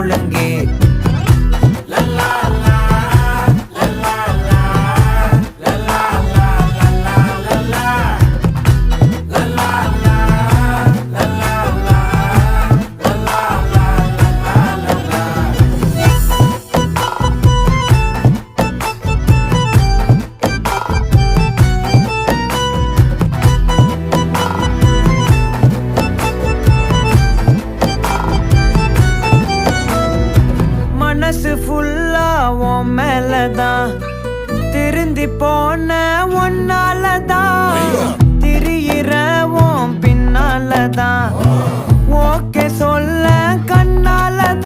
ஒழுங்கு. மனசு ஃபுல்லா உன் மேலதான், திருந்தி போன ஒன்னாலதான், திரியிற உன் பின்னாலதான், ஓகே சொல்ல